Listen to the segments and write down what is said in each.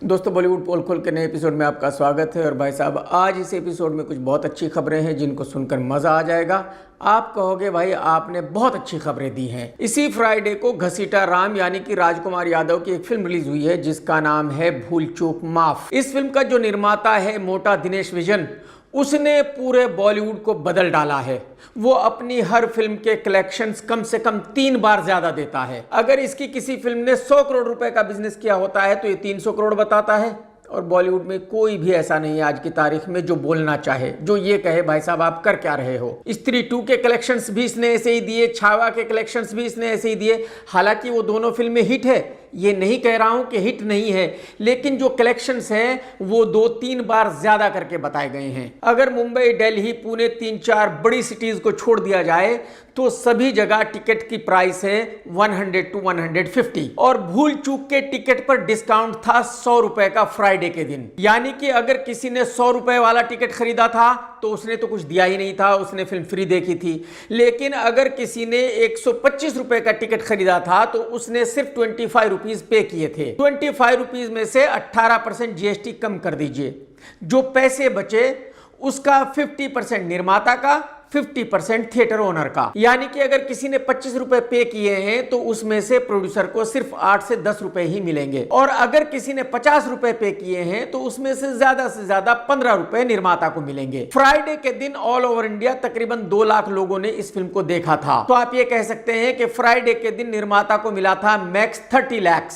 दोस्तों, बॉलीवुड पोल खोल के नए एपिसोड में आपका स्वागत है। और भाई साहब, आज इस एपिसोड में कुछ बहुत अच्छी खबरें हैं जिनको सुनकर मज़ा आ जाएगा। आप कहोगे भाई आपने बहुत अच्छी खबरें दी हैं। इसी फ्राइडे को घसीटा राम यानी कि राजकुमार यादव की एक फिल्म रिलीज हुई है जिसका नाम है भूल चूक माफ। इस फिल्म का जो निर्माता है मोटा दिनेश विजन, उसने पूरे बॉलीवुड को बदल डाला है। वो अपनी हर फिल्म के कलेक्शंस कम से कम 3 बार ज्यादा देता है। अगर इसकी किसी फिल्म ने 100 करोड़ रुपए का बिजनेस किया होता है तो ये 300 करोड़ बताता है। और बॉलीवुड में कोई भी ऐसा नहीं है आज की तारीख में जो बोलना चाहे, जो ये कहे भाई साहब आप कर क्या रहे हो। स्त्री 2 के कलेक्शंस भी इसने ऐसे ही दिए, छावा के कलेक्शंस भी इसने ऐसे ही दिए। हालांकि वो दोनों फिल्में हिट है, ये नहीं कह रहा हूं कि हिट नहीं है, लेकिन जो कलेक्शंस हैं वो 2-3 बार ज्यादा करके बताए गए हैं। अगर मुंबई, दिल्ली, पुणे 3-4 बड़ी सिटीज को छोड़ दिया जाए तो सभी जगह टिकट की प्राइस है 100 to 150। और भूल चूक के टिकट पर डिस्काउंट था 100 रुपए का फ्राइडे के दिन। यानी कि अगर किसी ने 100 रुपए वाला टिकट खरीदा था तो उसने तो कुछ दिया ही नहीं था, उसने फिल्म फ्री देखी थी। लेकिन अगर किसी ने 125 रुपए का टिकट खरीदा था तो उसने सिर्फ 25 रुपीज पे किए थे। 25 रुपीज में से 18% जीएसटी कम कर दीजिए। जो पैसे बचे उसका 50% निर्माता का, 50% थिएटर ओनर का। यानी कि अगर किसी ने 25 रुपए पे किए हैं तो उसमें से प्रोड्यूसर को सिर्फ 8 से 10 रुपए ही मिलेंगे। और अगर किसी ने 50 रुपए पे किए हैं तो उसमें से ज्यादा 15 रुपए निर्माता को मिलेंगे। फ्राइडे के दिन ऑल ओवर इंडिया तकरीबन 2 लाख लोगों ने इस फिल्म को देखा था। तो आप ये कह सकते हैं कि फ्राइडे के दिन निर्माता को मिला था मैक्स 30 लाख।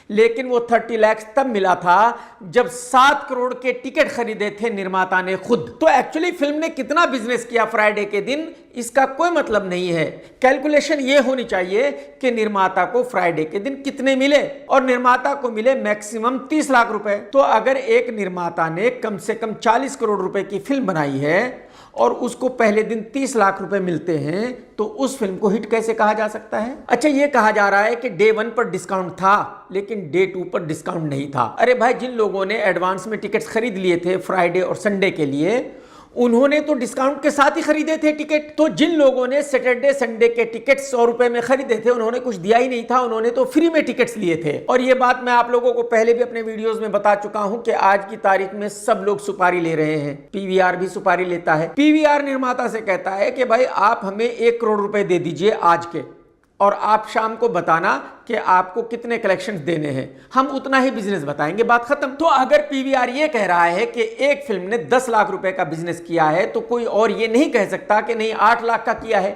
लेकिन वो 30 लाख तब मिला था जब 7 करोड़ के टिकट खरीदे थे निर्माता ने खुद। तो एक्चुअली फिल्म ने कितना बिजनेस किया फ्राइडे के दिन इसका कोई मतलब नहीं है। कैलकुलेशन ये होनी चाहिए कि निर्माता को फ्राइडे के दिन कितने मिले, और निर्माता को मिले मैक्सिमम 30 लाख रुपए। तो अगर एक निर्माता ने कम से कम 40 करोड़ रुपए की फिल्म बनाई है और उसको पहले दिन 30 लाख रुपए मिलते हैं तो उस फिल्म को हिट कैसे कहा जा सकता है। अच्छा, ये कहा जा रहा है कि डे 1 पर डिस्काउंट था लेकिन डे 2 पर डिस्काउंट नहीं था। अरे भाई, जिन लोगों ने एडवांस में टिकट्स खरीद लिए थे फ्राइडे और संडे के लिए, उन्होंने तो डिस्काउंट के साथ ही खरीदे थे टिकट। तो जिन लोगों ने सैटरडे संडे के टिकट 100 रुपए में खरीदे थे उन्होंने कुछ दिया ही नहीं था, उन्होंने तो फ्री में टिकट्स लिए थे। और ये बात मैं आप लोगों को पहले भी अपने वीडियोस में बता चुका हूं कि आज की तारीख में सब लोग सुपारी ले रहे हैं। पीवीआर भी सुपारी लेता है। पीवीआर निर्माता से कहता है कि भाई आप हमें 1 करोड़ रुपए दे दीजिए आज के, और आप शाम को बताना कि आपको कितने कलेक्शंस देने हैं, हम उतना ही बिजनेस बताएंगे, बात खत्म। तो अगर पीवीआर ये कह रहा है कि एक फिल्म ने 10 लाख रुपए का बिजनेस किया है तो कोई और ये नहीं कह सकता कि नहीं 8 लाख का किया है,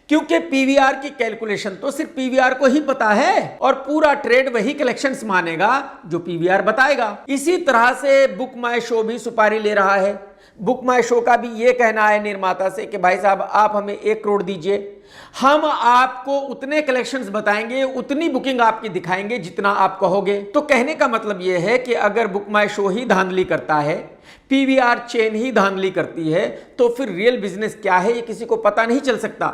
क्योंकि पीवीआर की कैलकुलेशन तो सिर्फ पीवीआर को ही पता है और पूरा ट्रेड वही कलेक्शंस मानेगा जो पीवीआर बताएगा। इसी तरह से बुक माई शो भी सुपारी ले रहा है। बुक माई शो का भी ये कहना है निर्माता से कि भाई साहब आप हमें 1 करोड़ दीजिए, हम आपको उतने कलेक्शंस बताएंगे, उतनी बुकिंग आपकी दिखाएंगे जितना आप कहोगे। तो कहने का मतलब यह है कि अगर बुक माई शो ही धांधली करता है, पीवीआर चेन ही धांधली करती है, तो फिर रियल बिजनेस क्या है ये किसी को पता नहीं चल सकता।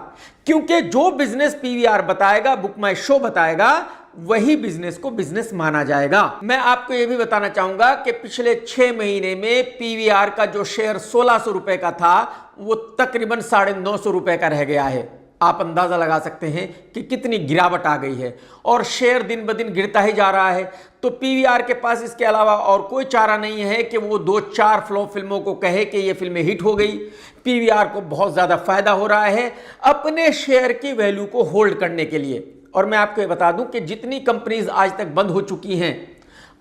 क्योंकि जो बिजनेस पीवीआर बताएगा, बुक माई शो बताएगा, वही बिजनेस को बिजनेस माना जाएगा। मैं आपको यह भी बताना चाहूंगा कि पिछले 6 महीने में पीवीआर का जो शेयर 1600 रुपए का था वो तकरीबन 950 रुपए का रह गया है। आप अंदाजा लगा सकते हैं कि कितनी गिरावट आ गई है, और शेयर दिन ब दिन गिरता ही जा रहा है। तो पीवीआर के पास इसके अलावा और कोई चारा नहीं है कि वो 2-4 फ्लॉप फिल्मों को कहे कि ये फिल्में हिट हो गई। पीवीआर को बहुत ज्यादा फायदा हो रहा है अपने शेयर की वैल्यू को होल्ड करने के लिए। और मैं आपको ये बता दूं कि जितनी कंपनीज आज तक बंद हो चुकी हैं,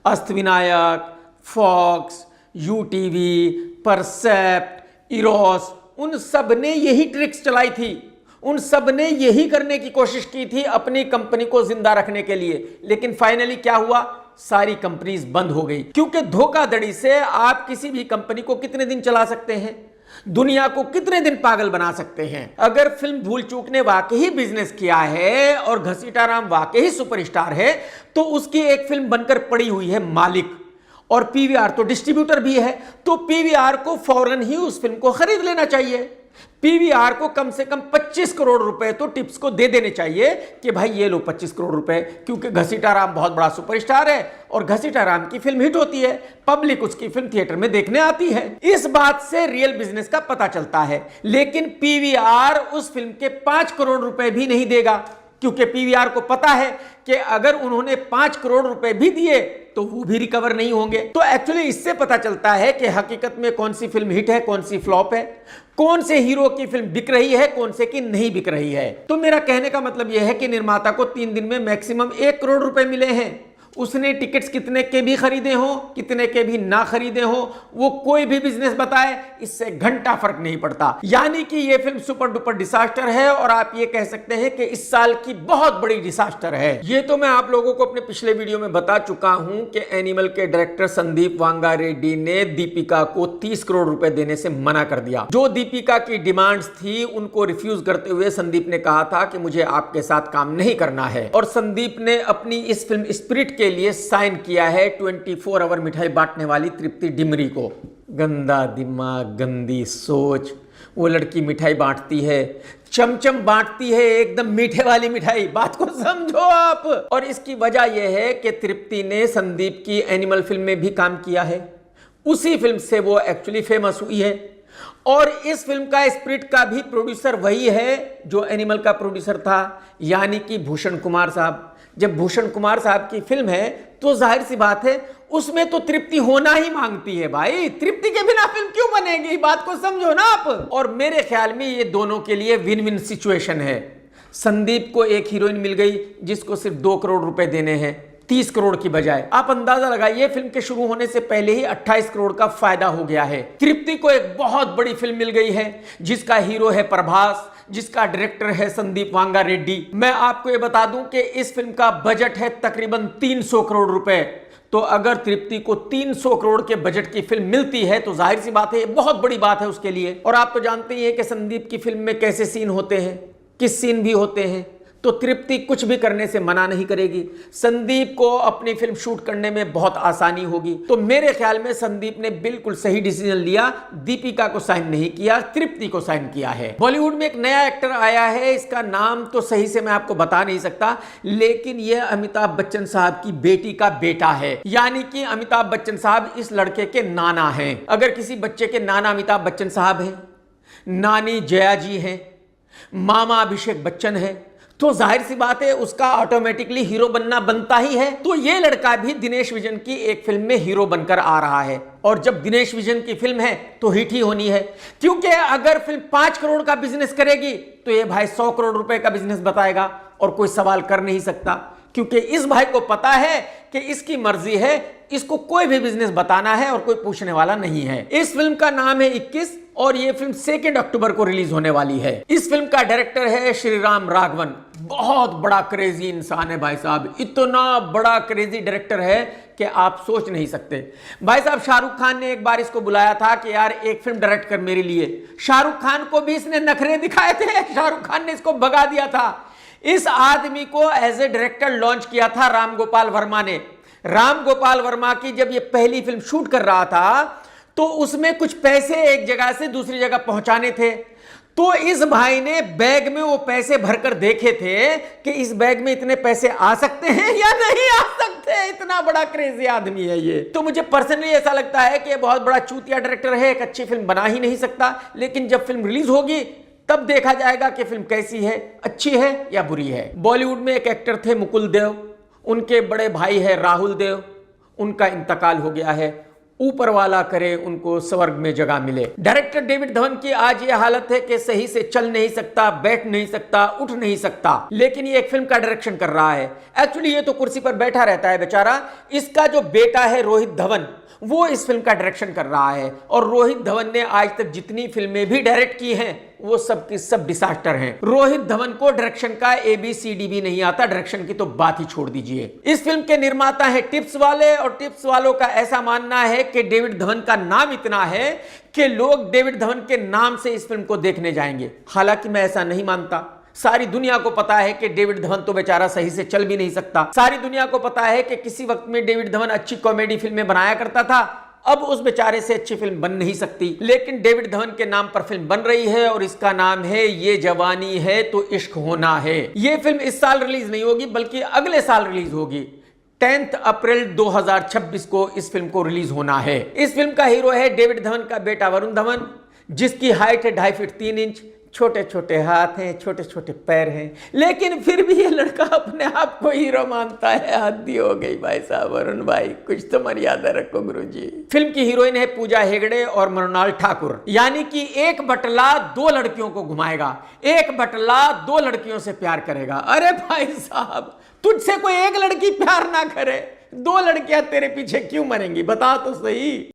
अष्टविनायक, फॉक्स, यूटीवी, परसेप्ट, इरोस, उन सब ने यही ट्रिक्स चलाई थी, उन सब ने यही करने की कोशिश की थी अपनी कंपनी को जिंदा रखने के लिए। लेकिन फाइनली क्या हुआ, सारी कंपनीज बंद हो गई। क्योंकि धोखाधड़ी से आप किसी भी कंपनी को कितने दिन चला सकते हैं, दुनिया को कितने दिन पागल बना सकते हैं। अगर फिल्म भूल चूक ने वाकई बिजनेस किया है और घसीटा राम वाकई सुपरस्टार है तो उसकी एक फिल्म बनकर पड़ी हुई है मालिक, और पीवीआर तो डिस्ट्रीब्यूटर भी है। तो पीवीआर को फौरन ही उस फिल्म को खरीद लेना चाहिए। पीवीआर को कम से कम 25 करोड़ रुपए तो टिप्स को दे देने चाहिए कि भाई ये लो 25 करोड़ रुपए, क्योंकि घसीटा राम बहुत बड़ा सुपरस्टार है और घसीटा राम की फिल्म हिट होती है, पब्लिक उसकी फिल्म थिएटर में देखने आती है। इस बात से रियल बिजनेस का पता चलता है। लेकिन पीवीआर उस फिल्म के 5 करोड़ रुपए भी नहीं देगा। क्योंकि पीवीआर को पता है कि अगर उन्होंने 5 करोड़ रुपए भी दिए तो वो भी रिकवर नहीं होंगे। तो एक्चुअली इससे पता चलता है कि हकीकत में कौन सी फिल्म हिट है, कौन सी फ्लॉप है, कौन से हीरो की फिल्म बिक रही है, कौन से की नहीं बिक रही है। तो मेरा कहने का मतलब यह है कि निर्माता को 3 दिन में मैक्सिमम 1 करोड़ रुपए मिले हैं। उसने टिकट्स कितने के भी खरीदे हो, कितने के भी ना खरीदे हो, वो कोई भी बिजनेस बताए, इससे घंटा फर्क नहीं पड़ता। यानी कि ये फिल्म सुपर डुपर डिसास्टर है और आप ये कह सकते हैं कि इस साल की बहुत बड़ी डिसास्टर है। ये तो मैं आप लोगों को अपने पिछले वीडियो में बता चुका हूं कि एनिमल के डायरेक्टर संदीप वांगा रेड्डी ने दीपिका को 30 करोड़ रुपए देने से मना कर दिया। जो दीपिका की डिमांड्स थी उनको रिफ्यूज करते हुए संदीप ने कहा था कि मुझे आपके साथ काम नहीं करना है। और संदीप ने अपनी इस फिल्म स्पिरिट के लिए साइन किया है 24 आवर मिठाई बांटने वाली तृप्ति डिमरी को। गंदा दिमाग, गंदी सोच। वो लड़की मिठाई बांटती है, चमचम बांटती है, एकदम मीठे वाली मिठाई। बात को समझो आप। और इसकी वजह यह है कि तृप्ति ने संदीप की एनिमल फिल्म में भी काम किया है। उसी फिल्म से वो एक्चुअली फेमस हुई है। और इस फिल्म का स्पिरिट का भी प्रोड्यूसर वही है जो एनिमल का प्रोड्यूसर था, यानी कि भूषण कुमार साहब। जब भूषण कुमार साहब की फिल्म है तो जाहिर सी बात है उसमें तो तृप्ति होना ही मांगती है भाई। तृप्ति के बिना फिल्म क्यों बनेगी, बात को समझो ना आप। और मेरे ख्याल में ये दोनों के लिए विन विन सिचुएशन है। संदीप को एक हीरोइन मिल गई जिसको सिर्फ 2 करोड़ रुपए देने हैं 30 करोड़ की बजाय। आप अंदाजा लगाइए, फिल्म के शुरू होने से पहले ही 28 करोड़ का फायदा हो गया है। तृप्ति को एक बहुत बड़ी फिल्म मिल गई है जिसका हीरो है प्रभास, जिसका डायरेक्टर है संदीप वांगा रेड्डी। मैं आपको यह बता दूं कि इस फिल्म का बजट है तकरीबन 300 करोड़ रुपए। तो अगर तृप्ति को 300 करोड़ के बजट की फिल्म मिलती है तो जाहिर सी बात है ये बहुत बड़ी बात है उसके लिए। और आप तो जानते ही हैं कि संदीप की फिल्म में कैसे सीन होते हैं, किस सीन भी होते हैं। तो तृप्ति कुछ भी करने से मना नहीं करेगी। संदीप को अपनी फिल्म शूट करने में बहुत आसानी होगी। तो मेरे ख्याल में संदीप ने बिल्कुल सही डिसीजन लिया, दीपिका को साइन नहीं किया, तृप्ति को साइन किया है। बॉलीवुड में एक नया एक्टर आया है, इसका नाम तो सही से मैं आपको बता नहीं सकता, लेकिन यह अमिताभ बच्चन साहब की बेटी का बेटा है। यानी कि अमिताभ बच्चन साहब इस लड़के के नाना हैं। अगर किसी बच्चे के नाना अमिताभ बच्चन साहब हैं, नानी जया जी हैं, मामा अभिषेक बच्चन है, तो जाहिर सी बात है उसका ऑटोमेटिकली हीरो बनना बनता ही है। तो ये लड़का भी दिनेश विजन की एक फिल्म में हीरो बनकर आ रहा है। और जब दिनेश विजन की फिल्म है तो हिट ही होनी है, क्योंकि अगर फिल्म 5 करोड़ का बिजनेस करेगी तो ये भाई 100 करोड़ रुपए का बिजनेस बताएगा और कोई सवाल कर नहीं सकता, क्योंकि इस भाई को पता है कि इसकी मर्जी है, इसको कोई भी बिजनेस बताना है और कोई पूछने वाला नहीं है। इस फिल्म का नाम है 21 और ये फिल्म 2 अक्टूबर को रिलीज होने वाली है। इस फिल्म का डायरेक्टर है श्रीराम राघवन। बहुत बड़ा क्रेजी इंसान है भाई साहब, इतना बड़ा क्रेजी डायरेक्टर है कि आप सोच नहीं सकते। भाई साहब शाहरुख खान ने एक बार इसको बुलाया था कि यार एक फिल्म डायरेक्ट कर मेरे लिए। शाहरुख खान को भी इसने नखरे दिखाए थे, शाहरुख खान ने इसको भगा दिया था। इस आदमी को एज ए डायरेक्टर लॉन्च किया था राम गोपाल वर्मा ने। राम गोपाल वर्मा की जब ये पहली फिल्म शूट कर रहा था तो उसमें कुछ पैसे एक जगह से दूसरी जगह पहुंचाने थे। तो इस भाई ने बैग में वो पैसे भरकर देखे थे कि इस बैग में इतने पैसे आ सकते हैं या नहीं आ सकते। इतना बड़ा क्रेजी आदमी है ये। तो मुझे पर्सनली ऐसा लगता है कि ये बहुत बड़ा चूतिया डायरेक्टर है, एक अच्छी फिल्म बना ही नहीं सकता। लेकिन जब फिल्म रिलीज होगी तब देखा जाएगा कि फिल्म कैसी है, अच्छी है या बुरी है। बॉलीवुड में एक एक्टर थे मुकुल देव, उनके बड़े भाई है राहुल देव, उनका इंतकाल हो गया है। ऊपर वाला करे उनको स्वर्ग में जगह मिले। डायरेक्टर डेविड धवन की आज ये हालत है कि सही से चल नहीं सकता, बैठ नहीं सकता, उठ नहीं सकता, लेकिन ये एक फिल्म का डायरेक्शन कर रहा है। एक्चुअली ये तो कुर्सी पर बैठा रहता है बेचारा। इसका जो बेटा है रोहित धवन, वो इस फिल्म का डायरेक्शन कर रहा है। और रोहित धवन ने आज तक जितनी फिल्में भी डायरेक्ट की हैं वो सब की सब डिसास्टर हैं। रोहित धवन को डायरेक्शन का ABCD भी नहीं आता, डायरेक्शन की तो बात ही छोड़ दीजिए। इस फिल्म के निर्माता हैं टिप्स वाले, और टिप्स वालों का ऐसा मानना है कि डेविड धवन का नाम इतना है कि लोग डेविड धवन के नाम से इस फिल्म को देखने जाएंगे। हालांकि मैं ऐसा नहीं मानता। सारी दुनिया को पता है कि डेविड धवन तो बेचारा सही से चल भी नहीं सकता। सारी दुनिया को पता है कि किसी वक्त में डेविड धवन अच्छी कॉमेडी फिल्में बनाया करता था, अब उस बेचारे से अच्छी फिल्म बन नहीं सकती। लेकिन डेविड धवन के नाम पर फिल्म बन रही है और इसका नाम है ये जवानी है तो इश्क होना है। ये फिल्म इस साल रिलीज नहीं होगी बल्कि अगले साल रिलीज होगी। 10 अप्रैल 2026 को इस फिल्म को रिलीज होना है। इस फिल्म का हीरो है डेविड धवन का बेटा वरुण धवन, जिसकी हाइट है 2.5 फीट 3 इंच, छोटे छोटे हाथ हैं, छोटे छोटे पैर हैं, लेकिन फिर भी ये लड़का अपने आप को हीरो मानता है। हद्दी हो गई भाई साहब। वरुण भाई कुछ तो मर्यादा रखो गुरुजी। फिल्म की हीरोइन है पूजा हेगड़े और मृणाल ठाकुर, यानी कि एक बटला दो लड़कियों को घुमाएगा, एक बटला दो लड़कियों से प्यार करेगा। अरे भाई साहब, तुझसे कोई एक लड़की प्यार ना करे, दो लड़कियां तेरे पीछे क्यों मरेंगी, बता तो सही।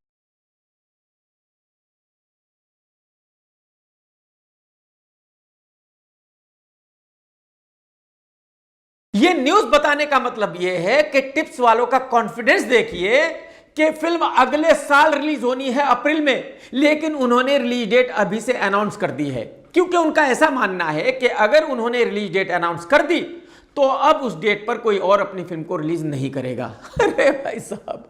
ये न्यूज बताने का मतलब ये है कि टिप्स वालों का कॉन्फिडेंस देखिए कि फिल्म अगले साल रिलीज होनी है अप्रैल में, लेकिन उन्होंने रिलीज डेट अभी से अनाउंस कर दी है, क्योंकि उनका ऐसा मानना है कि अगर उन्होंने रिलीज डेट अनाउंस कर दी तो अब उस डेट पर कोई और अपनी फिल्म को रिलीज नहीं करेगा। अरे भाई साहब,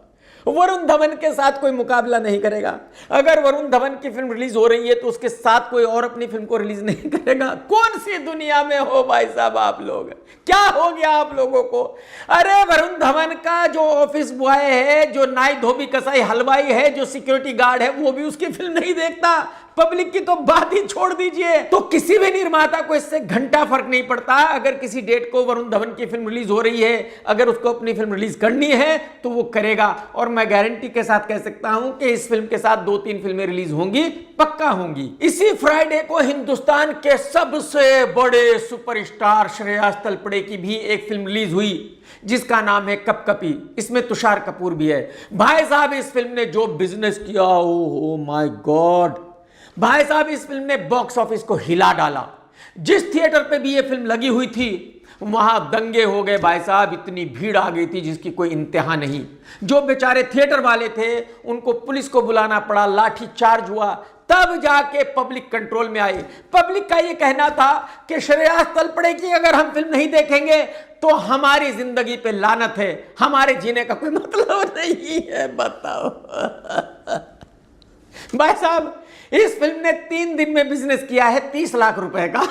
वरुण धवन के साथ कोई मुकाबला नहीं करेगा। अगर वरुण धवन की फिल्म रिलीज हो रही है तो उसके साथ कोई और अपनी फिल्म को रिलीज नहीं करेगा। कौन सी दुनिया में हो भाई साहब आप लोग, क्या हो गया आप लोगों को। अरे वरुण धवन का जो ऑफिस बॉय है, जो नाई धोबी कसाई हलवाई है, जो सिक्योरिटी गार्ड है, वो भी उसकी फिल्म नहीं देखता। पब्लिक की तो बात ही छोड़ दीजिए। तो किसी भी निर्माता को इससे घंटा फर्क नहीं पड़ता। अगर किसी डेट को वरुण धवन की फिल्म रिलीज हो रही है, अगर उसको अपनी फिल्म रिलीज करनी है तो वो करेगा। और मैं गारंटी के साथ कह सकता हूं कि इस फिल्म के साथ 2-3 फिल्में रिलीज होंगी, पक्का होंगी। इसी फ्राइडे को हिंदुस्तान के सबसे बड़े सुपरस्टार श्रेयस तलपड़े की भी एक फिल्म रिलीज हुई, जिसका नाम है कपकपी। इसमें तुषार कपूर भी है। भाई साहब, इस फिल्म ने जो बिजनेस किया, ओ माय गॉड भाई साहब, इस फिल्म ने बॉक्स ऑफिस को हिला डाला। जिस थिएटर पे भी ये फिल्म लगी हुई थी वहां दंगे हो गए भाई साहब, इतनी भीड़ आ गई थी जिसकी कोई इंतहा नहीं। जो बेचारे थिएटर वाले थे उनको पुलिस को बुलाना पड़ा, लाठी चार्ज हुआ, तब जाके पब्लिक कंट्रोल में आई। पब्लिक का ये कहना था कि श्रेयस तलपड़े की अगर हम फिल्म नहीं देखेंगे तो हमारी जिंदगी पे लानत है, हमारे जीने का कोई मतलब नहीं है। बताओ भाई साहब, इस फिल्म ने 3 दिन में बिजनेस किया है 30 लाख रुपए का।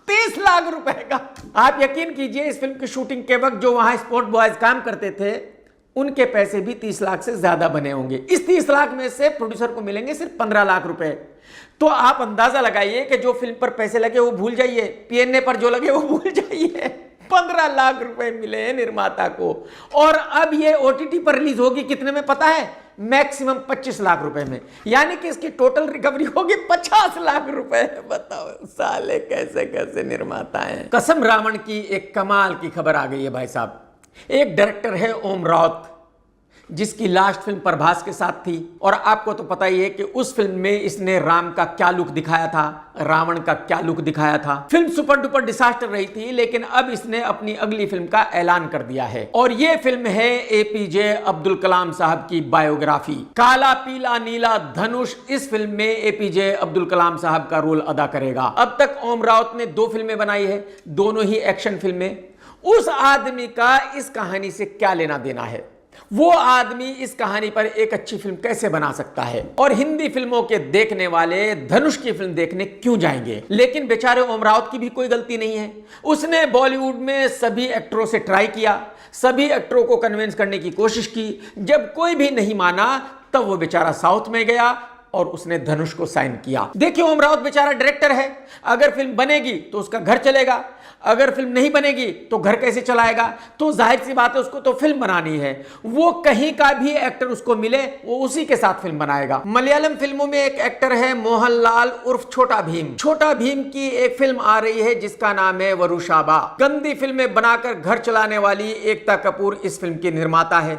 30 लाख रुपए का। आप यकीन कीजिए, इस फिल्म की शूटिंग के वक्त जो वहां स्पोर्ट बॉयज काम करते थे उनके पैसे भी 30 लाख से ज्यादा बने होंगे। इस 30 लाख में से प्रोड्यूसर को मिलेंगे सिर्फ 15 लाख रुपए। तो आप अंदाजा लगाइए कि जो फिल्म पर पैसे लगे वो भूल जाइए, पीएनए पर जो लगे वो भूल जाइए। 15 लाख रुपए मिले हैं निर्माता को। और अब ये ओटीटी पर रिलीज होगी कितने में पता है? मैक्सिमम 25 लाख रुपए में, यानी कि इसकी टोटल रिकवरी होगी 50 लाख रुपए। बताओ साले कैसे कैसे निर्माता हैं। कसम रावण की एक कमाल की खबर आ गई है भाई साहब। एक डायरेक्टर है ओम राउत, जिसकी लास्ट फिल्म प्रभास के साथ थी, और आपको तो पता ही है कि उस फिल्म में इसने राम का क्या लुक दिखाया था, रावण का क्या लुक दिखाया था। फिल्म सुपर डुपर डिजास्टर रही थी, लेकिन अब इसने अपनी अगली फिल्म का ऐलान कर दिया है, और यह फिल्म है एपीजे अब्दुल कलाम साहब की बायोग्राफी, काला पीला नीला धनुष। इस फिल्म में एपीजे अब्दुल कलाम साहब का रोल अदा करेगा। अब तक ओम राउत ने 2 फिल्में बनाई है, दोनों ही एक्शन फिल्में। उस आदमी का इस कहानी से क्या लेना देना है? वो आदमी इस कहानी पर एक अच्छी फिल्म कैसे बना सकता है? और हिंदी फिल्मों के देखने वाले धनुष की फिल्म देखने क्यों जाएंगे? लेकिन बेचारे ओम राउत की भी कोई गलती नहीं है। उसने बॉलीवुड में सभी एक्टरों से ट्राई किया, सभी एक्टरों को कन्विंस करने की कोशिश की। जब कोई भी नहीं माना तब वो बेचारा साउथ में गया और उसने धनुष को साइन किया। देखिए, ओम राउत बेचारा डायरेक्टर है। अगर फिल्म बनेगी तो उसका घर चलेगा, अगर फिल्म नहीं बनेगी तो घर कैसे चलाएगा? तो जाहिर सी बात है उसको तो फिल्म बनानी है। वो कहीं का भी एक्टर उसको मिले वो उसी के साथ फिल्म बनाएगा। मलयालम फिल्मों में एक एक्टर है मोहनलाल उर्फ छोटा भीम। छोटा भीम की एक फिल्म आ रही है जिसका नाम है वरुशाबा। गंदी फिल्में बनाकर घर चलाने वाली एकता कपूर इस फिल्म की निर्माता है,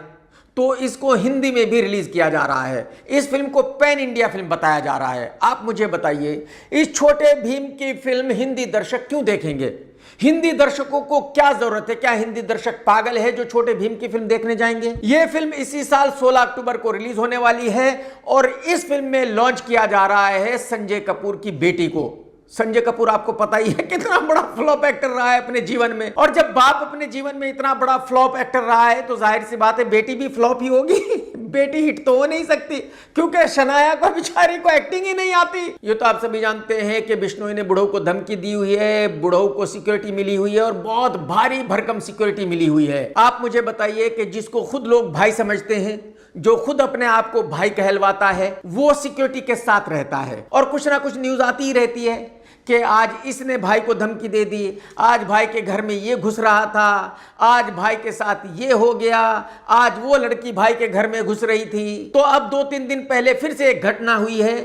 तो इसको हिंदी में भी रिलीज किया जा रहा है। इस फिल्म को पैन इंडिया फिल्म बताया जा रहा है। आप मुझे बताइए, इस छोटे भीम की फिल्म हिंदी दर्शक क्यों देखेंगे? हिंदी दर्शकों को क्या जरूरत है? क्या हिंदी दर्शक पागल है जो छोटे भीम की फिल्म देखने जाएंगे? यह फिल्म इसी साल 16 अक्टूबर को रिलीज होने वाली है, और इस फिल्म में लॉन्च किया जा रहा है संजय कपूर की बेटी को। संजय कपूर आपको पता ही है कितना बड़ा फ्लॉप एक्टर रहा है अपने जीवन में, और जब बाप अपने जीवन में इतना बड़ा फ्लॉप एक्टर रहा है तो जाहिर सी बात है बेटी भी फ्लॉप ही होगी। बेटी हिट तो हो नहीं सकती, क्योंकि शनाया को बेचारी को एक्टिंग ही नहीं आती। ये तो आप सभी जानते हैं कि बिश्नोई ने बुढ़ऊ को धमकी दी हुई है, बुढ़ऊ को सिक्योरिटी मिली हुई है, और बहुत भारी भरकम सिक्योरिटी मिली हुई है। आप मुझे बताइए कि जिसको खुद लोग भाई समझते हैं, जो खुद अपने आप को भाई कहलवाता है, वो सिक्योरिटी के साथ रहता है, और कुछ ना कुछ न्यूज आती ही रहती है कि आज इसने भाई को धमकी दे दी, आज भाई के घर में ये घुस रहा था, आज भाई के साथ ये हो गया, आज वो लड़की भाई के घर में घुस रही थी। तो अब 2-3 दिन पहले फिर से एक घटना हुई है।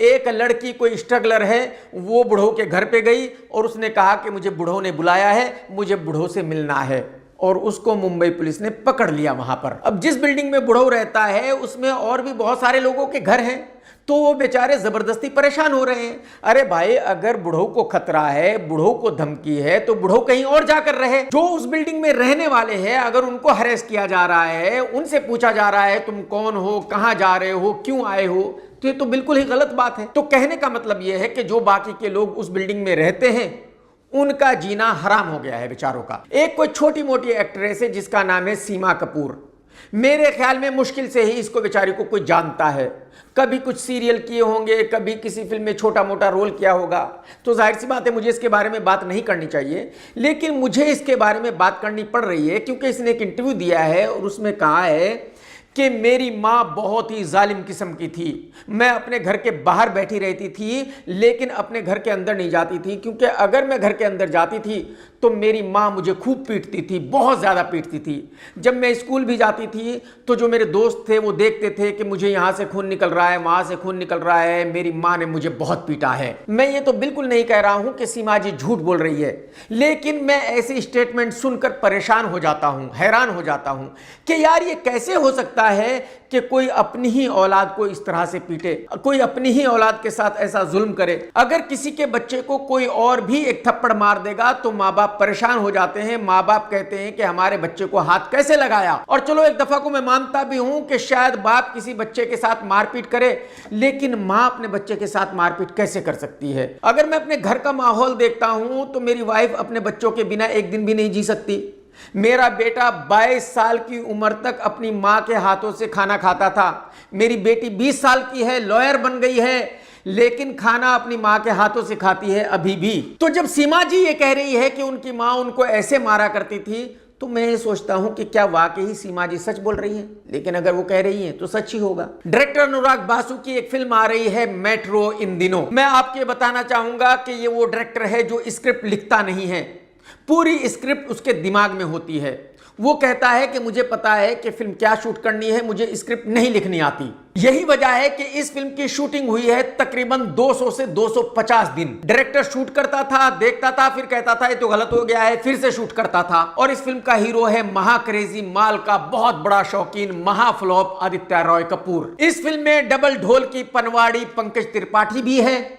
एक लड़की कोई स्ट्रगलर है, वो बुढ़ऊ के घर पे गई और उसने कहा कि मुझे बुढ़ऊ ने बुलाया है, मुझे बुढ़ऊ से मिलना है, और उसको मुंबई पुलिस ने पकड़ लिया वहां पर। अब जिस बिल्डिंग में बुढ़ऊ रहता है उसमें और भी बहुत सारे लोगों के घर हैं, तो वो बेचारे जबरदस्ती परेशान हो रहे हैं। अरे भाई, अगर बुढ़ऊ को खतरा है, बुढ़ऊ को धमकी है, तो बुढ़ऊ कहीं और जाकर रहे। जो उस बिल्डिंग में रहने वाले हैं, अगर उनको हरेस किया जा रहा है, उनसे पूछा जा रहा है तुम कौन हो, कहां जा रहे हो, क्यों आए हो, तो ये तो बिल्कुल ही गलत बात है। तो कहने का मतलब यह है कि जो बाकी के लोग उस बिल्डिंग में रहते हैं उनका जीना हराम हो गया है बेचारों का। एक कोई छोटी मोटी एक्ट्रेस है जिसका नाम है सीमा कपूर। मेरे ख्याल में मुश्किल से ही इसको बेचारी को कोई जानता है। कभी कुछ सीरियल किए होंगे, कभी किसी फिल्म में छोटा मोटा रोल किया होगा, तो जाहिर सी बात है मुझे इसके बारे में बात नहीं करनी चाहिए, लेकिन मुझे इसके बारे में बात करनी पड़ रही है क्योंकि इसने एक इंटरव्यू दिया है और उसमें कहा है कि मेरी माँ बहुत ही जालिम किस्म की थी। मैं अपने घर के बाहर बैठी रहती थी लेकिन अपने घर के अंदर नहीं जाती थी, क्योंकि अगर मैं घर के अंदर जाती थी तो मेरी माँ मुझे खूब पीटती थी, बहुत ज़्यादा पीटती थी। जब मैं स्कूल भी जाती थी तो जो मेरे दोस्त थे वो देखते थे कि मुझे यहाँ से खून निकल रहा है, वहाँ से खून निकल रहा है, मेरी माँ ने मुझे बहुत पीटा है। मैं ये तो बिल्कुल नहीं कह रहा हूँ कि सीमा जी झूठ बोल रही है, लेकिन मैं ऐसे स्टेटमेंट सुनकर परेशान हो जाता हूँ, हैरान हो जाता हूँ कि यार ये कैसे हो सकता है कि कोई अपनी ही औलाद को इस तरह से पीटे, कोई अपनी ही औलाद के साथ ऐसा जुल्म करे। अगर किसी के बच्चे को कोई और भी एक थप्पड़ मार देगा तो माँ बाप परेशान हो जाते हैं। माँ बाप कहते हैं कि हमारे बच्चे को हाथ कैसे लगाया। और चलो एक दफा को मैं मानता भी हूं कि शायद बाप किसी बच्चे के साथ मारपीट करे, लेकिन माँ अपने बच्चे के साथ मारपीट कैसे कर सकती है। अगर मैं अपने घर का माहौल देखता हूं तो मेरी वाइफ अपने बच्चों के बिना एक दिन भी नहीं जी सकती। मेरा बेटा 22 साल की उम्र तक अपनी मां के हाथों से खाना खाता था। मेरी बेटी 20 साल की है, लॉयर बन गई है, लेकिन खाना अपनी मां के हाथों से खाती है अभी भी। तो जब सीमा जी ये कह रही है कि उनकी मां उनको ऐसे मारा करती थी, तो मैं ये सोचता हूं कि क्या वाकई ही सीमा जी सच बोल रही हैं। लेकिन अगर वो कह रही हैं तो सच ही होगा। डायरेक्टर अनुराग बासु की एक फिल्म आ रही है मेट्रो इन दिनों। मैं आपको बताना चाहूंगा कि ये वो डायरेक्टर है जो स्क्रिप्ट लिखता नहीं है, पूरी स्क्रिप्ट उसके दिमाग में होती है। वो कहता है कि मुझे पता है कि फिल्म क्या शूट करनी है, मुझे स्क्रिप्ट नहीं लिखनी आती। यही वजह है कि इस फिल्म की शूटिंग हुई है तकरीबन 200 से 250 दिन। डायरेक्टर शूट करता था, देखता था, फिर कहता था ये तो गलत हो गया है, फिर से शूट करता था। और इस फिल्म का हीरो है महाक्रेजी माल का बहुत बड़ा शौकीन महाफ्लॉप आदित्य रॉय कपूर। इस फिल्म में डबल ढोल की पनवाड़ी पंकज त्रिपाठी भी है।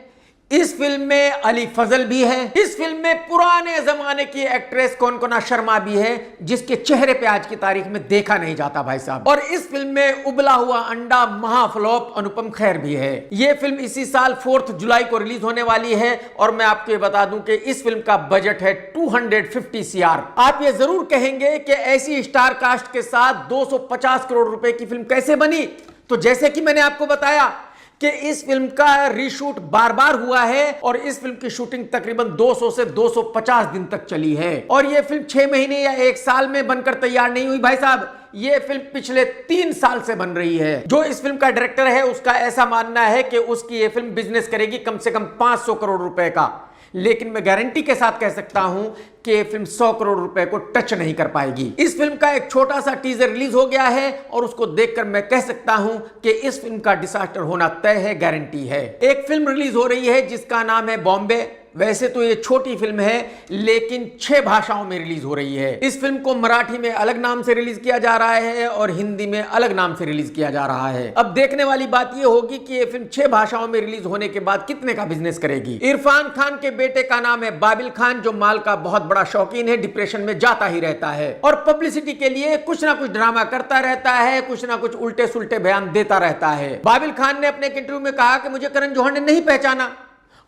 इस फिल्म में अली फजल भी है। इस फिल्म में पुराने जमाने की एक्ट्रेस कोनकोना शर्मा भी है, जिसके चेहरे पे आज की तारीख में देखा नहीं जाता भाई साहब। और इस फिल्म में उबला हुआ अंडा महाफ्लॉप अनुपम खेर भी है। यह फिल्म इसी साल 4 जुलाई को रिलीज होने वाली है। और मैं आपको बता दूं कि इस फिल्म का बजट है 250 CR। आप ये जरूर कहेंगे कि ऐसी स्टार कास्ट के साथ 250 करोड़ रुपए की फिल्म कैसे बनी। तो जैसे कि मैंने आपको बताया कि इस फिल्म का रीशूट बार बार हुआ है और इस फिल्म की शूटिंग तकरीबन 200 से 250 दिन तक चली है। और यह फिल्म 6 महीने या 1 साल में बनकर तैयार नहीं हुई भाई साहब, यह फिल्म पिछले 3 साल से बन रही है। जो इस फिल्म का डायरेक्टर है उसका ऐसा मानना है कि उसकी यह फिल्म बिजनेस करेगी कम से कम 500 करोड़ रुपए का। लेकिन मैं गारंटी के साथ कह सकता हूं कि यह फिल्म 100 करोड़ रुपए को टच नहीं कर पाएगी। इस फिल्म का एक छोटा सा टीजर रिलीज हो गया है और उसको देखकर मैं कह सकता हूं कि इस फिल्म का डिजास्टर होना तय है, गारंटी है। एक फिल्म रिलीज हो रही है जिसका नाम है बॉम्बे। वैसे तो ये छोटी फिल्म है, लेकिन 6 भाषाओं में रिलीज हो रही है। इस फिल्म को मराठी में अलग नाम से रिलीज किया जा रहा है और हिंदी में अलग नाम से रिलीज किया जा रहा है। अब देखने वाली बात यह होगी कि ये फिल्म 6 भाषाओं में रिलीज होने के बाद कितने का बिजनेस करेगी। इरफान खान के बेटे का नाम है बाबिल खान, जो माल का बहुत बड़ा शौकीन है, डिप्रेशन में जाता ही रहता है और पब्लिसिटी के लिए कुछ ना कुछ ड्रामा करता रहता है, कुछ ना कुछ उल्टे सुल्टे बयान देता रहता है। बाबिल खान ने अपने एक इंटरव्यू में कहा कि मुझे करण जौहर ने नहीं पहचाना।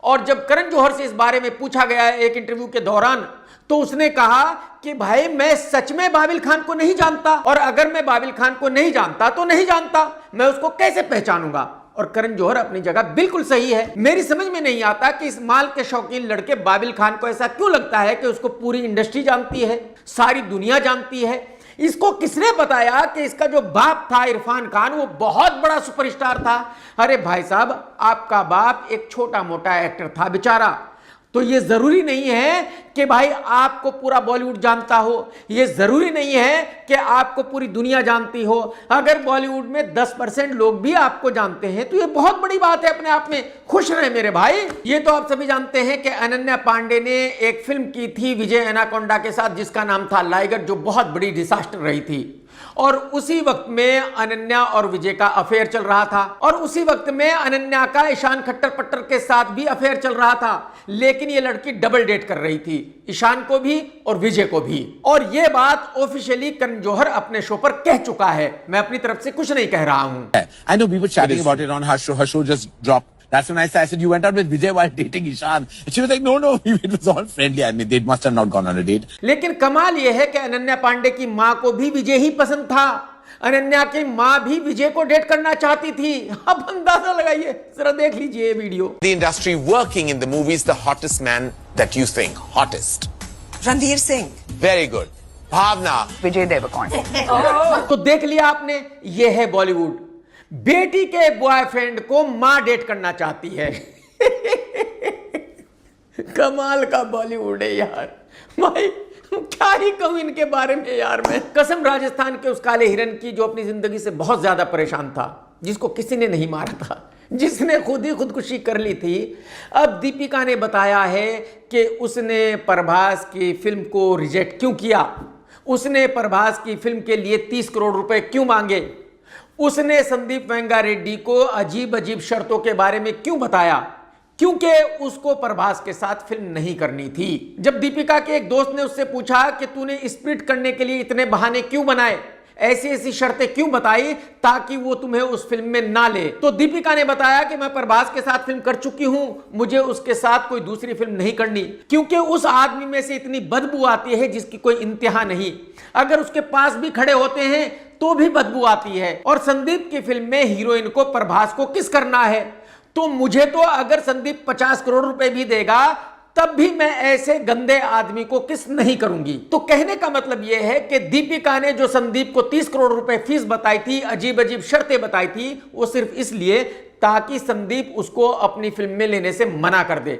और जब करण जौहर से इस बारे में पूछा गया है एक इंटरव्यू के दौरान, तो उसने कहा कि भाई मैं सच में बाबिल खान को नहीं जानता, और अगर मैं बाबिल खान को नहीं जानता तो नहीं जानता, मैं उसको कैसे पहचानूंगा। और करण जौहर अपनी जगह बिल्कुल सही है। मेरी समझ में नहीं आता कि इस माल के शौकीन लड़के बाबिल खान को ऐसा क्यों लगता है कि उसको पूरी इंडस्ट्री जानती है, सारी दुनिया जानती है। इसको किसने बताया कि इसका जो बाप था इरफान खान वो बहुत बड़ा सुपरस्टार था। अरे भाई साहब, आपका बाप एक छोटा मोटा एक्टर था बेचारा, तो ये जरूरी नहीं है कि भाई आपको पूरा बॉलीवुड जानता हो, ये जरूरी नहीं है कि आपको पूरी दुनिया जानती हो। अगर बॉलीवुड में 10% लोग भी आपको जानते हैं तो ये बहुत बड़ी बात है अपने आप में। खुश रहे मेरे भाई। ये तो आप सभी जानते हैं कि अनन्या पांडे ने एक फिल्म की थी विजय एनाकोंडा के साथ जिसका नाम था लाइगर, जो बहुत बड़ी डिजास्टर रही थी। और उसी वक्त में अनन्या और विजय का अफेयर चल रहा था, और उसी वक्त में अनन्या का ईशान खट्टर पट्टर के साथ भी अफेयर चल रहा था। लेकिन ये लड़की डबल डेट कर रही थी, ईशान को भी और विजय को भी। और ये बात ऑफिशियली करण जौहर अपने शो पर कह चुका है। मैं अपनी तरफ से कुछ नहीं कह रहा हूं। I know people chatting about it on her show. Her show just dropped. That's when I said, you went out with Vijay while dating Ishan. And she was like, no, it was all friendly. I mean, they must have not gone on a date. लेकिन कमाल यह है कि अनन्या पांडे की मां को भी विजय ही पसंद था। अनन्या की मां भी विजय को डेट करना चाहती थी। अब अंदाजा लगाइए, जरा देख लीजिए ये video. The industry working in the movies, the hottest man that you think, hottest. Randhir Singh. Very good. भावना। विजय देवरकोंड। तो देख लिया आपने, ये है बॉलीवुड। बेटी के बॉयफ्रेंड को मां डेट करना चाहती है। कमाल का बॉलीवुड है यार। भाई क्या ही कहूं इनके बारे में यार। मैं कसम राजस्थान के उस काले हिरन की जो अपनी जिंदगी से बहुत ज्यादा परेशान था, जिसको किसी ने नहीं मारा था, जिसने खुद ही खुदकुशी कर ली थी। अब दीपिका ने बताया है कि उसने प्रभास की फिल्म को रिजेक्ट क्यों किया, उसने प्रभास की फिल्म के लिए 30 करोड़ रुपए क्यों मांगे, उसने संदीप वेंगारेड्डी को अजीब अजीब शर्तों के बारे में क्यों बताया, क्योंकि उसको प्रभास के साथ फिल्म नहीं करनी थी। जब दीपिका के एक दोस्त ने उससे पूछा कि तूने स्प्लिट करने के लिए इतने बहाने क्यों बनाए, ऐसी ऐसी शर्तें क्यों बताई ताकि वो तुम्हें उस फिल्म में ना ले, तो दीपिका ने बताया कि मैं प्रभास के साथ फिल्म कर चुकी हूं, मुझे उसके साथ कोई दूसरी फिल्म नहीं करनी, क्योंकि उस आदमी में से इतनी बदबू आती है जिसकी कोई इंतहा नहीं। अगर उसके पास भी खड़े होते हैं तो भी बदबू आती है। और संदीप की फिल्म में हीरोइन को प्रभास को किस करना है, तो मुझे तो अगर संदीप 50 करोड़ रुपए भी देगा तब भी मैं ऐसे गंदे आदमी को किस नहीं करूंगी। तो कहने का मतलब यह है कि दीपिका ने जो संदीप को 30 करोड़ रुपए फीस बताई थी, अजीब अजीब शर्तें बताई थी, वो सिर्फ इसलिए ताकि संदीप उसको अपनी फिल्म में लेने से मना कर दे,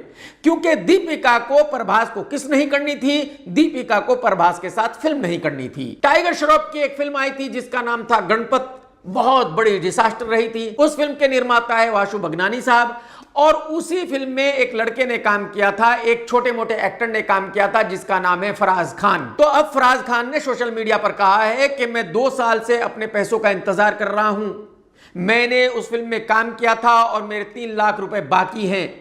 क्योंकि दीपिका को प्रभास को किस नहीं करनी थी, दीपिका को प्रभास के साथ फिल्म नहीं करनी थी। टाइगर श्रॉफ की एक फिल्म आई थी जिसका नाम था गणपत, बहुत बड़ी डिजास्टर रही थी। उस फिल्म के निर्माता है वासु भगनानी साहब, और उसी फिल्म में एक लड़के ने काम किया था, एक छोटे मोटे एक्टर ने काम किया था जिसका नाम है फराज खान। तो अब फराज खान ने सोशल मीडिया पर कहा है कि मैं 2 साल से अपने पैसों का इंतजार कर रहा हूं, मैंने उस फिल्म में काम किया था और मेरे 3 लाख रुपए बाकी हैं।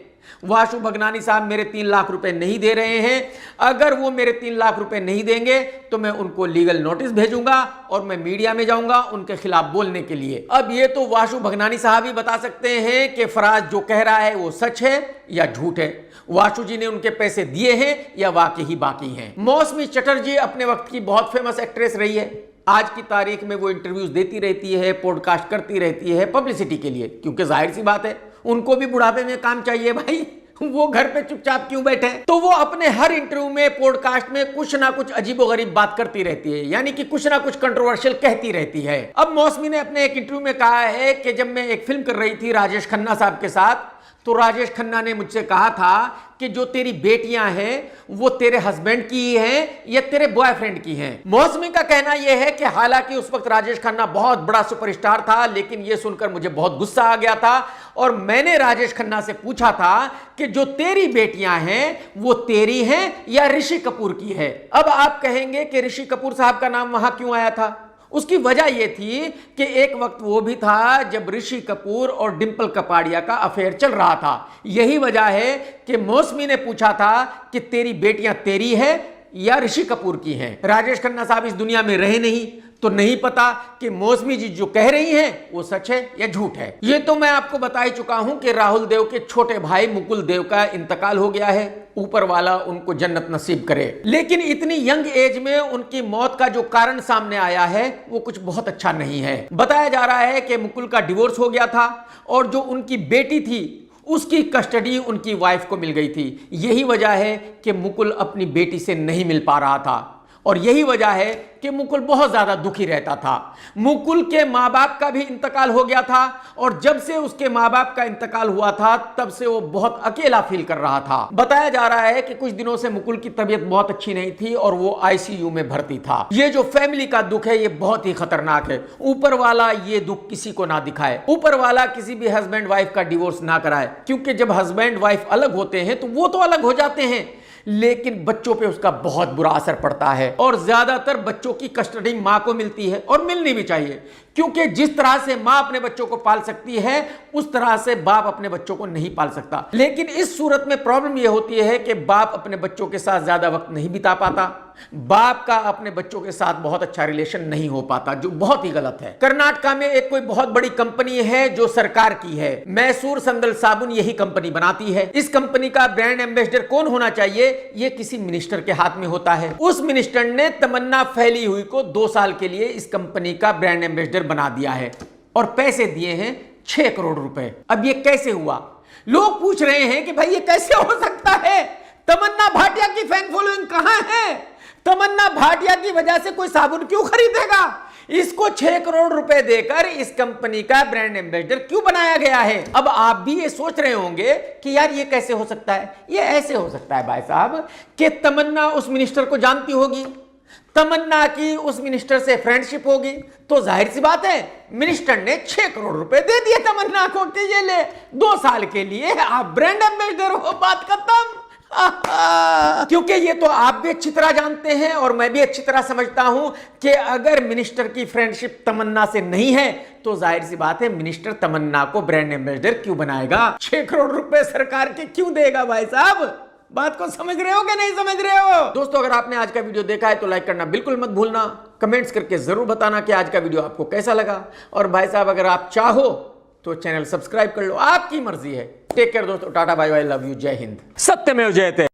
वासु भगनानी साहब मेरे 3 लाख रुपए नहीं दे रहे हैं, अगर वो मेरे 3 लाख रुपए नहीं देंगे तो मैं उनको लीगल नोटिस भेजूंगा और मैं मीडिया में जाऊंगा उनके खिलाफ बोलने के लिए। अब ये तो वासु भगनानी साहब ही बता सकते हैं कि फराज जो कह रहा है वो सच है या झूठ है, वासु जी ने उनके पैसे दिए हैं या वाकई ही बाकी हैं। मौसमी चटर्जी अपने वक्त की बहुत फेमस एक्ट्रेस रही है। आज की तारीख में वो इंटरव्यूज देती रहती है, पॉडकास्ट करती रहती है पब्लिसिटी के लिए, क्योंकि जाहिर सी बात है उनको भी बुढ़ापे में काम चाहिए भाई, वो घर पे चुपचाप क्यों बैठे। तो वो अपने हर इंटरव्यू में, पॉडकास्ट में कुछ ना कुछ अजीबोगरीब बात करती रहती है, यानी कि कुछ ना कुछ कंट्रोवर्शियल कहती रहती है। अब मौसमी ने अपने एक इंटरव्यू में कहा है कि जब मैं एक फिल्म कर रही थी राजेश खन्ना साहब के साथ, तो राजेश खन्ना ने मुझसे कहा था कि जो तेरी बेटियां हैं वो तेरे हस्बैंड की हैं या तेरे बॉयफ्रेंड की हैं। मौसमी का कहना यह है कि हालांकि उस वक्त राजेश खन्ना बहुत बड़ा सुपरस्टार था, लेकिन यह सुनकर मुझे बहुत गुस्सा आ गया था और मैंने राजेश खन्ना से पूछा था कि जो तेरी बेटियां हैं वो तेरी हैं या ऋषि कपूर की है। अब आप कहेंगे कि ऋषि कपूर साहब का नाम वहां क्यों आया था? उसकी वजह यह थी कि एक वक्त वो भी था जब ऋषि कपूर और डिंपल कपाड़िया का अफेयर चल रहा था। यही वजह है कि मौसमी ने पूछा था कि तेरी बेटियां तेरी है या ऋषि कपूर की हैं। राजेश खन्ना साहब इस दुनिया में रहे नहीं, तो नहीं पता कि मौसमी जी जो कह रही हैं वो सच है या झूठ है। ये तो मैं आपको बता ही चुका हूं कि राहुल देव के छोटे भाई मुकुल देव का इंतकाल हो गया है, ऊपर वाला उनको जन्नत नसीब करे। लेकिन इतनी यंग एज में उनकी मौत का जो कारण सामने आया है वो कुछ बहुत अच्छा नहीं है। बताया जा रहा है कि मुकुल का डिवोर्स हो गया था और जो उनकी बेटी थी उसकी कस्टडी उनकी वाइफ को मिल गई थी। यही वजह है कि मुकुल अपनी बेटी से नहीं मिल पा रहा था। और यही वजह है कि मुकुल बहुत ज्यादा दुखी रहता था। मुकुल के माँ बाप का भी इंतकाल हो गया था और जब से उसके माँ बाप का इंतकाल हुआ था तब से वो बहुत अकेला फील कर रहा था। बताया जा रहा है कि कुछ दिनों से मुकुल की तबीयत बहुत अच्छी नहीं थी और वो आईसीयू में भर्ती था। ये जो फैमिली का दुख है ये बहुत ही खतरनाक है। ऊपर वाला ये दुख किसी को ना दिखाए, ऊपर वाला किसी भी हस्बैंड वाइफ का डिवोर्स ना कराए, क्योंकि जब हस्बैंड वाइफ अलग होते हैं तो वो तो अलग हो जाते हैं लेकिन बच्चों पे उसका बहुत बुरा असर पड़ता है और ज्यादातर बच्चों की कस्टडी मां को मिलती है और मिलनी भी चाहिए, क्योंकि जिस तरह से मां अपने बच्चों को पाल सकती है उस तरह से बाप अपने बच्चों को नहीं पाल सकता। लेकिन इस सूरत में प्रॉब्लम यह होती है कि बाप अपने बच्चों के साथ ज्यादा वक्त नहीं बिता पाता, बाप का अपने बच्चों के साथ बहुत अच्छा रिलेशन नहीं हो पाता, जो बहुत ही गलत है। कर्नाटका में एक कोई बहुत बड़ी कंपनी है जो सरकार की है, मैसूर संदल साबुन यही कंपनी बनाती है। इस कंपनी का ब्रांड एम्बेसडर कौन होना चाहिए ये किसी मिनिस्टर के हाथ में होता है। उस मिनिस्टर ने तमन्ना फैली हुई को 2 साल के लिए इस कंपनी का ब्रांड एम्बेसडर बना दिया है और पैसे दिए हैं 6 करोड़ रुपए। अब ये कैसे हुआ? लोग पूछ रहे हैं कि भाई ये कैसे हो सकता है? तमन्ना भाटिया की फैन फॉलोइंग कहां है? तमन्ना भाटिया की वजह से कोई साबुन क्यों खरीदेगा? इसको 6 करोड़ रुपए देकर इस कंपनी का ब्रांड एम्बेसडर क्यों बनाया गया है? अब आप भी ये सोच रहे होंगे कि यार ये कैसे हो सकता है? ये ऐसे हो सकता है भाई साहब कि तमन्ना उस मिनिस्टर को जानती होगी, तमन्ना की उस मिनिस्टर से फ्रेंडशिप होगी, तो जाहिर सी बात है मिनिस्टर ने 6 करोड़ रुपए दे दिए तमन्ना को कि ये ले 2 साल के लिए आप ब्रांड एम्बेसडर हो, बात खत्म। क्योंकि ये तो आप भी अच्छी तरह जानते हैं और मैं भी अच्छी तरह समझता हूं कि अगर मिनिस्टर की फ्रेंडशिप तमन्ना से नहीं है तो जाहिर सी बात है मिनिस्टर तमन्ना को ब्रांड एम्बेसडर क्यों बनाएगा? 6 करोड़ रुपए सरकार के क्यों देगा भाई साहब? बात को समझ रहे हो कि नहीं समझ रहे हो? दोस्तों, अगर आपने आज का वीडियो देखा है तो लाइक करना बिल्कुल मत भूलना, कमेंट्स करके जरूर बताना कि आज का वीडियो आपको कैसा लगा। और भाई साहब अगर आप चाहो तो चैनल सब्सक्राइब कर लो, आपकी मर्जी है। टेक केयर दोस्तों, tata bye bye, love you, जय हिंद, सत्यमेव जयते।